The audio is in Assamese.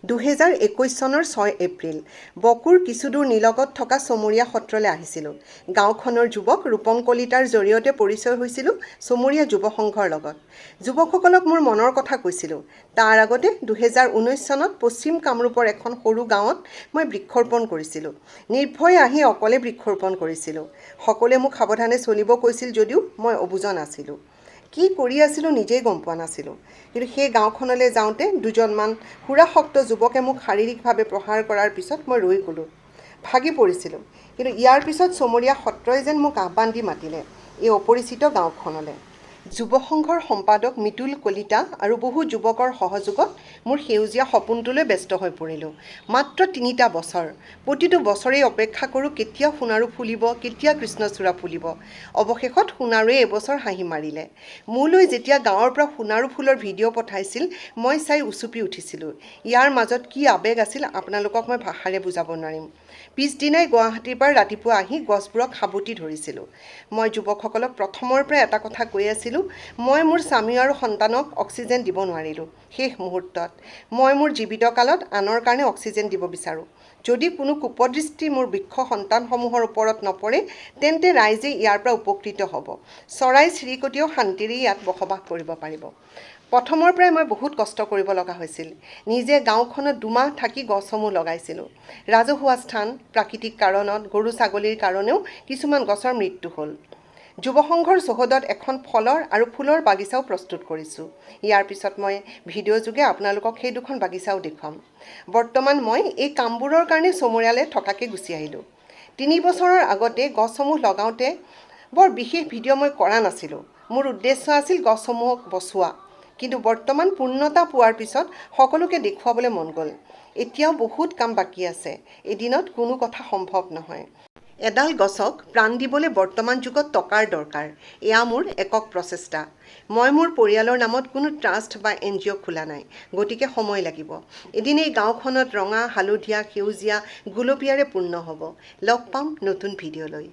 2021 চনৰ 6 এপ্ৰিল বকুৰ কিছুদূৰ নিলগত থকা চমৰীয়া সত্ৰলৈ আহিছিলোঁ। গাঁওখনৰ যুৱক ৰূপম কলিতাৰ জৰিয়তে পৰিচয় হৈছিলোঁ চমৰীয়া যুৱ সংঘৰ লগত। যুৱকসকলক মোৰ মনৰ কথা কৈছিলোঁ। তাৰ আগতে 2019 চনত পশ্চিম কামৰূপৰ এখন সৰু গাঁৱত মই বৃক্ষৰোপণ কৰিছিলোঁ। নিৰ্ভয়ে আহি অকলে বৃক্ষৰোপণ কৰিছিলোঁ। সকলোৱে মোক সাৱধানে চলিব কৈছিল যদিও মই অবুজন আছিলোঁ। কি কৰি আছিলোঁ নিজেই গম পোৱা নাছিলোঁ। কিন্তু সেই গাঁওখনলৈ যাওঁতে দুজনমান সুৰাসক্ত যুৱকে মোক শাৰীৰিকভাৱে প্ৰহাৰ কৰাৰ পিছত মই ৰৈ গ'লোঁ। ভাগি পৰিছিলোঁ। কিন্তু ইয়াৰ পিছত চমৰীয়া সত্ৰই যেন মোক আহ্বান দি মাতিলে এই অপৰিচিত গাঁওখনলৈ। যুৱ সংঘৰ সম্পাদক মিতুল কলিতা আৰু বহু যুৱকৰ সহযোগত মোৰ সেউজীয়া সপোনটোলৈ ব্যস্ত হৈ পৰিলোঁ। মাত্ৰ 3টা বছৰ। প্ৰতিটো বছৰেই অপেক্ষা কৰোঁ কেতিয়া সোণাৰু ফুলিব, কেতিয়া কৃষ্ণচূড়া ফুলিব। অৱশেষত সোণাৰুৱে এবছৰ হাঁহি মাৰিলে। মোলৈ যেতিয়া গাঁৱৰ পৰা সোণাৰু ফুলৰ ভিডিঅ' পঠাইছিল মই চাই উচুপি উঠিছিলোঁ। ইয়াৰ মাজত কি আৱেগ আছিল আপোনালোকক মই ভাষাৰে বুজাব নোৱাৰিম। পিছদিনাই গুৱাহাটীৰ পৰা ৰাতিপুৱা আহি গছবোৰক সাবটি ধৰিছিলোঁ। মই যুৱকসকলক প্ৰথমৰ পৰা এটা কথা কৈ আছিলোঁ, মই মোৰ স্বামী আৰু সন্তানক অক্সিজেন দিব নোৱাৰিলোঁ। শেষ মুহূৰ্তত মই মোৰ জীৱিত কালত আনৰ কাৰণে অক্সিজেন দিব বিচাৰোঁ। যদি কোনো কুপদৃষ্টি মোৰ বৃক্ষ সন্তানসমূহৰ ওপৰত নপৰে তেন্তে ৰাইজে ইয়াৰ পৰা উপকৃত হ'ব। চৰাই চিৰিকটিয়েও শান্তিৰে ইয়াত বসবাস কৰিব পাৰিব। প্ৰথমৰ পৰাই মই বহুত কষ্ট কৰিব লগা হৈছিল। নিজে গাঁওখনত 2 মাহ থাকি গছসমূহ লগাইছিলোঁ। ৰাজহুৱা স্থান, প্ৰাকৃতিক কাৰণত, গৰু ছাগলীৰ কাৰণেও কিছুমান গছৰ মৃত্যু হ'ল। যুৱ সংঘৰ চৌহদত এখন ফলৰ আৰু ফুলৰ বাগিচাও প্ৰস্তুত কৰিছোঁ। ইয়াৰ পিছত মই ভিডিঅ' যোগে আপোনালোকক সেই 2খন বাগিচাও দেখুৱাম। বৰ্তমান মই এই কামবোৰৰ কাৰণে চমৰীয়ালৈ থকাকৈ গুচি আহিলোঁ। 3 বছৰৰ আগতে গছসমূহ লগাওঁতে বৰ বিশেষ ভিডিঅ' মই কৰা নাছিলোঁ। মোৰ উদ্দেশ্য আছিল গছসমূহক বচোৱা। কিন্তু বৰ্তমান পূৰ্ণতা পোৱাৰ পিছত সকলোকে দেখুৱাবলৈ মন গ'ল। এতিয়াও বহুত কাম বাকী আছে। এদিনত কোনো কথা সম্ভৱ নহয়। এডাল গছক প্ৰাণ দিবলৈ বৰ্তমান যুগত টকাৰ দৰকাৰ। এয়া মোৰ একক প্ৰচেষ্টা। মই মোৰ পৰিয়ালৰ নামত কোনো ট্ৰাষ্ট বা NGO খোলা নাই। গতিকে সময় লাগিব। এদিন এই গাঁওখনত ৰঙা, হালধীয়া, সেউজীয়া, গুলপীয়াৰে পূৰ্ণ হ'ব। লগ পাম নতুন ভিডিঅ' লৈ।